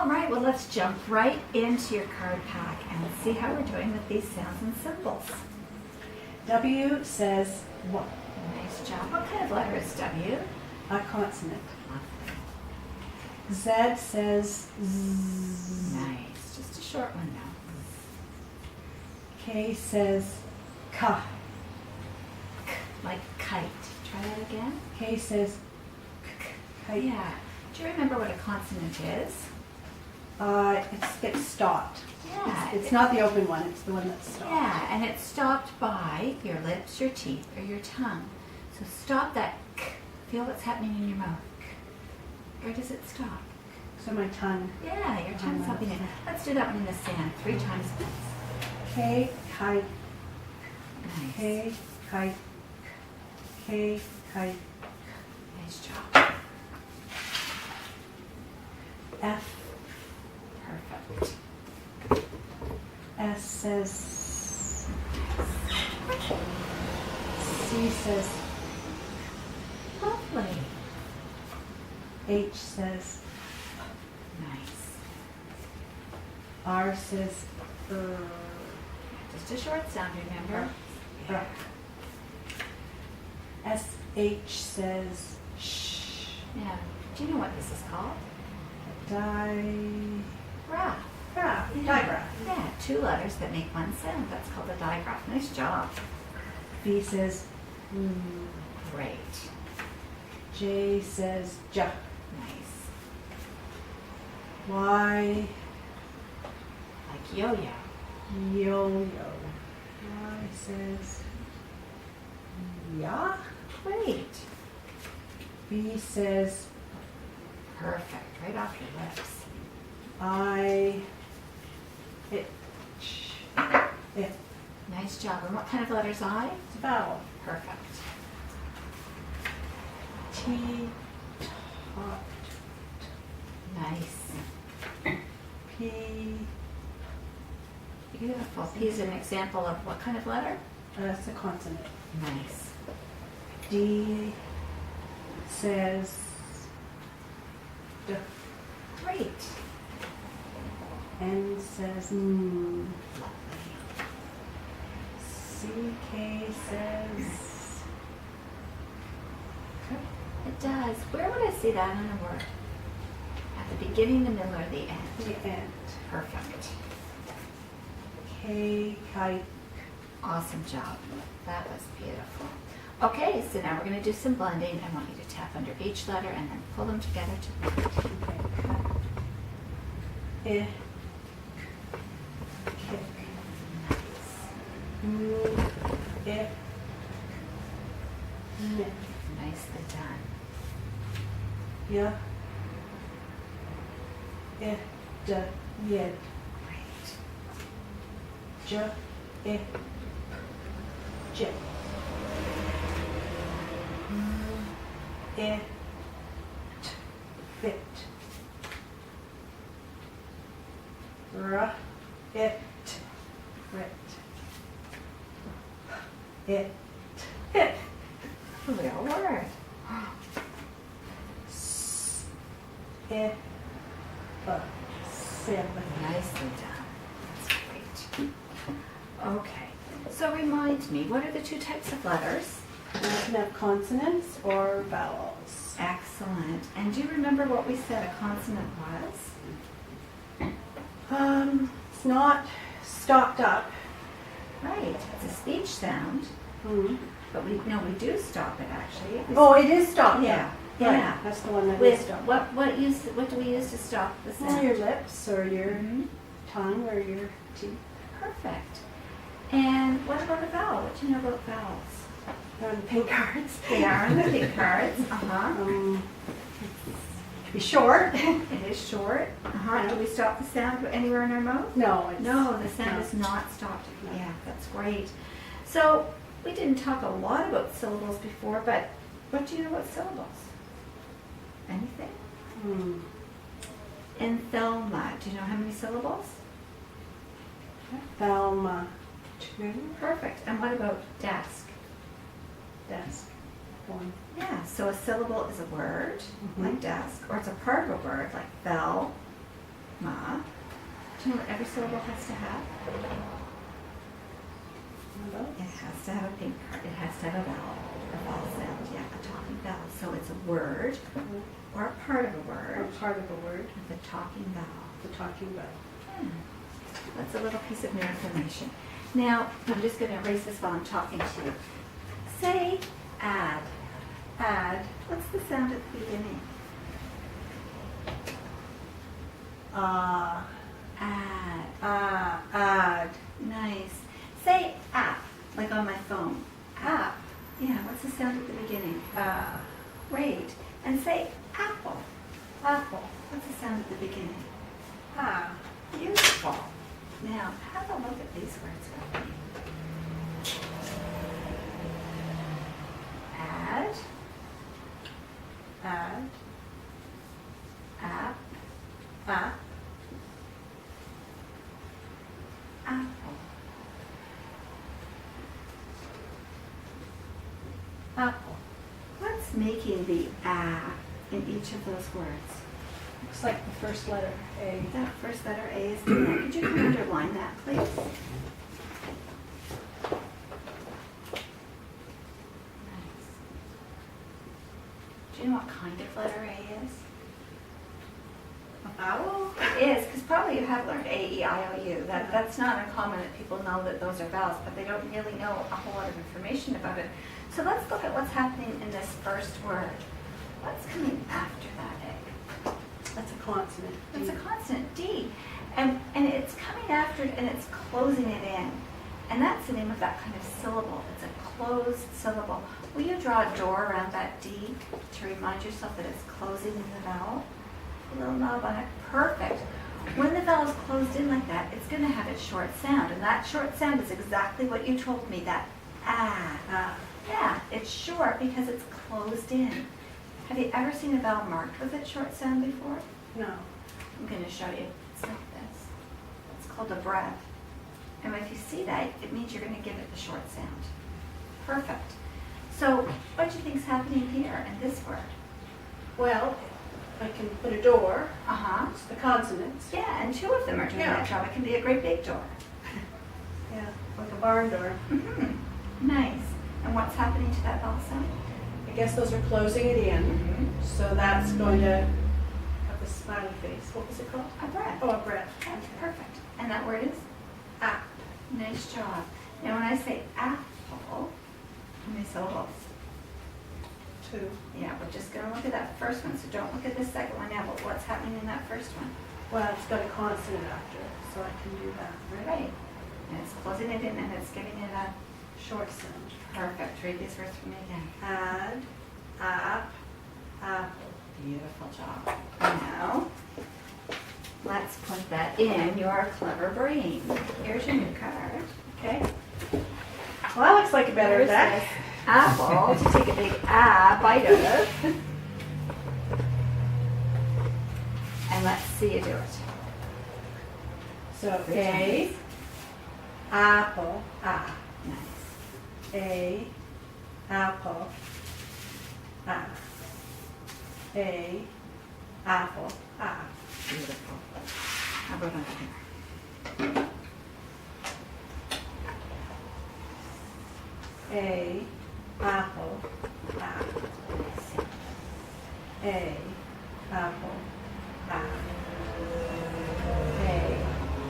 All right, well, let's jump right into your card pack and see how we're doing with these sounds and symbols. W says what? Nice job. What kind of letter is W? A consonant. Lovely. Z says Z. Nice. Just a short one now. K says Ka. Like kite. Try that again. K says kite. Yeah. Do you remember what a consonant is? It's stopped. Yeah. It's not the open one, it's the one that's stopped. Yeah, and it's stopped by your lips, your teeth, or your tongue. So stop that k. Feel what's happening in your mouth. Where does it stop? So my tongue. Yeah, your tongue's stopping it. Let's do that one in the sand 3 times, please. K, kite, Nice. K, kite, K, kite. Nice job. F, Perfect. S says C says Lovely. H says Nice. R says Just a short sound, remember? R. SH says sh. Yeah. Do you know what this is called? Graph. Digraph. Yeah, 2 letters that make one sound. That's called a digraph. Nice job. B says Great. J says j. Nice. Y, Like yo-yo. yo-yo. Y says ya. Great. B says Perfect. Right off your lips. I, it, it. Nice job. And what kind of letters I? It's a vowel. Perfect. T, tot, Nice. P, Beautiful. P is an example of what kind of letter? that's a consonant. Nice. D says d. Great. N says Lovely. CK says It does. Where would I see that in a word? At the beginning, the middle, or the end? the end. Perfect. K, kite. Awesome job. That was beautiful. Okay, so now we're going to do some blending. I want you to tap under each letter and then pull them together to blend. Okay. I, kick. Move, it, nip. Nicely done. Yeah. It, d, yed. Great. J, it, j. It, fit. R, it, rit. It, hit. Real word. S, it, sim. Nicely done. That's great. Okay. So remind me, what are the 2 types of letters? You can have consonants or vowels. Excellent. And do you remember what we said a consonant was? It's not stopped up. Right. It's a speech sound. But we do stop it actually. Oh, it is stopped Yeah. up. Yeah. Right. That's the one that is With stopped. what do we use to stop the Well, sound? your lips or your Mhm. tongue or your teeth. Perfect. And what about a vowel? What do you know about vowels? They're on the pink cards. They are on the pink cards. Be short. It is short. Do we stop the sound anywhere in our mouth? No, it's No, the sound is not stopped. Yeah, that's great. So we didn't talk a lot about syllables before, but what do you know about syllables? Anything? In Thelma, do you know how many syllables? Thelma. 2. Perfect. And what about desk? Desk. 1. Yeah, so a syllable is a word, like desk, or it's a part of a word, like Thelma, Do you know what every syllable has to have? Hello? It has to have a pink part. It has to have a vowel sound. Yeah, a talking vowel. So it's a word or a part of a Or word part of a word, with a talking vowel. the talking vowel. That's a little piece of new information. Now, I'm just going to erase this while I'm talking to you. Say add. Add, What's the sound at the beginning? Add. add, Nice. Say app, like on my phone. app, Yeah, what's the sound at the beginning? Great. And say apple. apple, What's the sound at the beginning? ah, Beautiful. Now, have a look at these words with me. Add, add, app, app, apple. apple. What's making the ah in each of those words? Looks like the first letter, A. That first letter A is in there. Could you come underline that, please? Nice. Do you know what kind of letter A is? A vowel? It is, because probably you have learned A, E, I, O, U. That's not uncommon that people know that those are vowels, but they don't really know a whole lot of information about it. So let's look at what's happening in this first word. What's coming after that A? That's a consonant. It's a consonant, D. And it's coming after it and it's closing it in. And that's the name of that kind of syllable. It's a closed syllable. Will you draw a door around that D to remind yourself that it's closing in the vowel? A little knob on it. Perfect. When the vowel is closed in like that, it's going to have its short sound. And that short sound is exactly what you told me, that ah. Yeah, it's short because it's closed in. Have you ever seen a vowel marked with its short sound before? No. I'm going to show you. It's like this. It's called a breath. And if you see that, it means you're going to give it the short sound. Perfect. So what do you think is happening here in this word? Well, I can put a door, Uh-huh. it's the consonants. Yeah, and two of them are doing Yeah. that job. It can be a great big door. Yeah, like a barn door. Mm-hmm. Nice. And what's happening to that vowel sound? I guess those are closing it in. So that's going to have the smiley face. What was it called? A breath. Oh, a breath. That's perfect. And that word is? App. Nice job. Now when I say apple, how many syllables? 2. Yeah, we're just going to look at that first one, so don't look at the second one now, but what's happening in that first one? Well, it's got a consonant after it, so I can do that, right? Right. And it's closing it in and it's giving it a Short sound. perfect. Read these words for me again. Add, app, apple. Beautiful job. Now, let's put that in your clever brain. Here's your new card. Okay? Well, that looks like a better Here's deck. this apple to take a big bite of. And let's see you do it. So Which A, one? apple, ah. Nice. A, apple, ah. A, apple, ah. Beautiful. How about on here? A, apple, ah. A, apple, ah. A,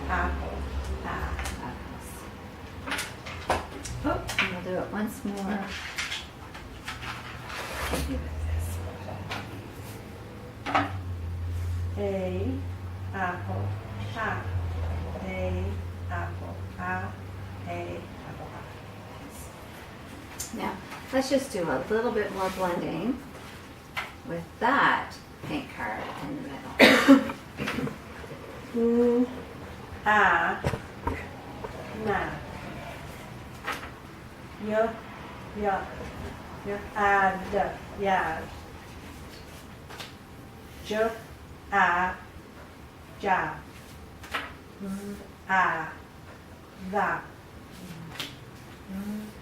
apple, ah. Oh, and we'll do it once more. Give it this. A, apple, ah. A, apple, ah. A, apple, ah. Now, let's just do a little bit more blending with that pink card in the middle. Ah, na. Ya, add, yad. J, a, ja. A, that.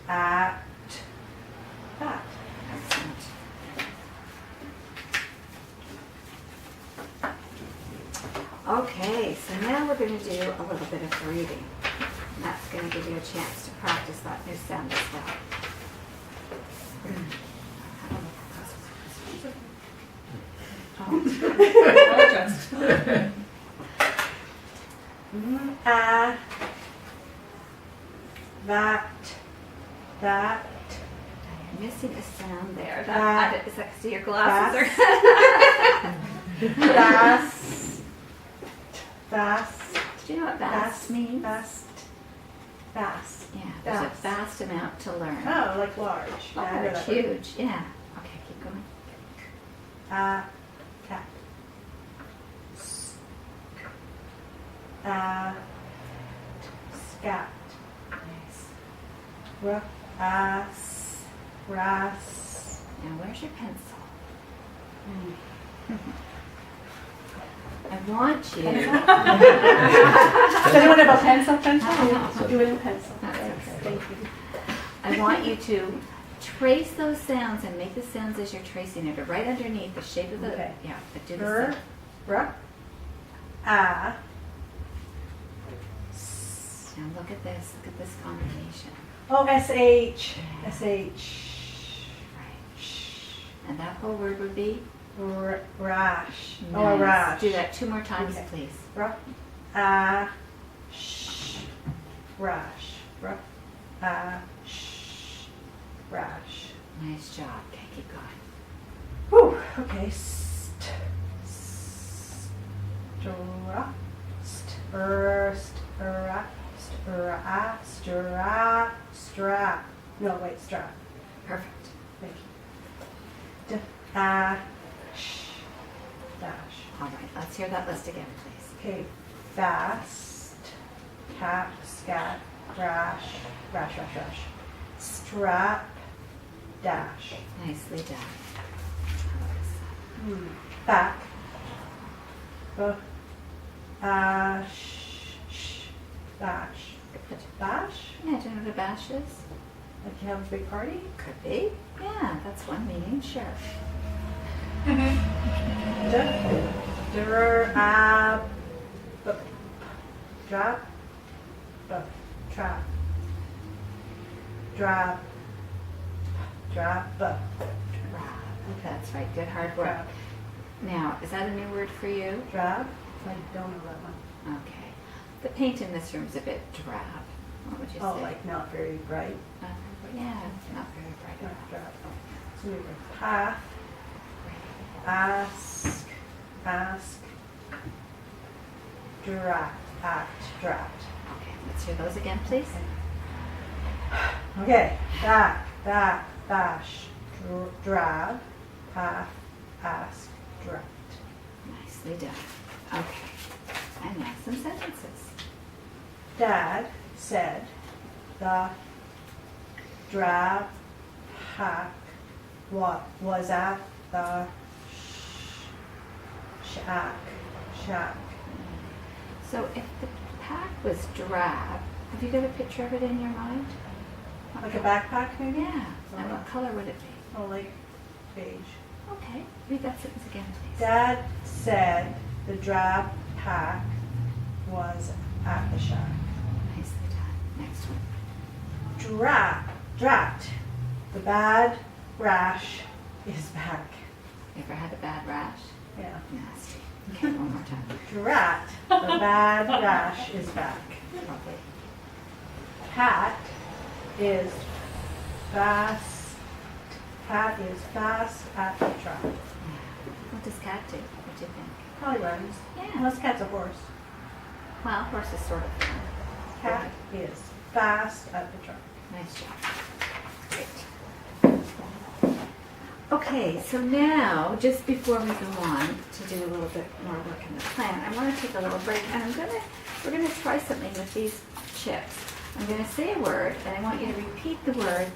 At, that. Excellent. Okay, so now we're going to do a little bit of breathing. And that's going to give you a chance to practice that new sound as well. That. You're missing a sound there. Is that because of your glasses? Vast. Do you know what vast means? Vast. Yeah, there's a vast amount to learn. Oh, like large. Large, huge, yeah. Okay, keep going. Cat. Scat. Nice. Ras. Now, where's your pencil? I want you. Does anyone have a pencil? No. Do it in pencil. That's okay. Thank you. I want you to trace those sounds and make the sounds as you're tracing it, or right underneath the shape of the. Okay. Yeah, but do the sound. Now look at this. Look at this combination. Oh, SH. Right. And that whole word would be? Rash. Nice. Oh, a rash. Do that 2 more times, Okay. please. Rash. Rash. Nice job. Okay, keep going. Whew. Okay. Strap. No, wait, strap. Perfect. Thank you. Dash. All right, let's hear that list again, please. Okay. Fast. Cap. Scat. Rash. Strap. Dash. Nicely done. Back. Bash. Good. Bash? Yeah, do you know what a bash is? Like you have a big party? Could be. Yeah, that's one meaning, sure. Drop. That's right, good hard work. Drab. Now, is that a new word for you? Drab? I don't know that one. Okay. The paint in this room is a bit drab. What would you Oh, say? like not very bright. Yeah, not very bright. Not drab. So we go path. Ask. Draft. Okay, let's hear those again, please. Okay. Back. Bash. Drab. Path. Ask. Draft. Nicely done. Okay. And now some sentences. Dad said the drab hack was at the shack. So if the pack was drab, have you got a picture of it in your mind? Like a backpack maybe? Yeah. And what color would it be? Oh, like beige. Okay. Read that sentence again, please. Dad said the drab pack was at the shack. Nicely done. Next one. Drat. The bad rash is back. You ever had a bad rash? Yeah. Nasty. Okay, one more time. Drat. The bad rash is back. Lovely. Cat is fast. Cat is fast at the track. What does cat do? What do you think? Probably runs. Yeah. Unless cat's a horse. Well, horse is sort of fun. Cat is fast at the track. Nice job. Great. Okay, so now, just before we go on to do a little bit more work in the plan, I want to take a little break, and we're gonna try something with these chips. I'm gonna say a word, and I want you to repeat the word,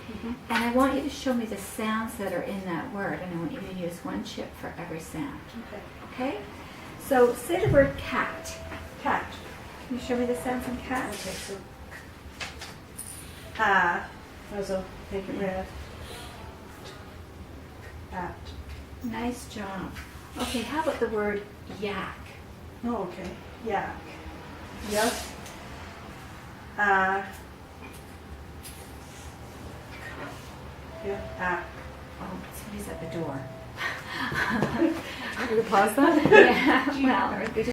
and I want you to show me the sounds that are in that word, and I want you to use one chip for every sound. Okay. Okay? So say the word cat. Cat. Can you show me the sounds in cat? Okay, so also take it red. At. Nice job. Okay, how about the word yak? Oh, okay. Yak. Yep. Yeah. Oh, somebody's at the door. You pause that? Yeah, well,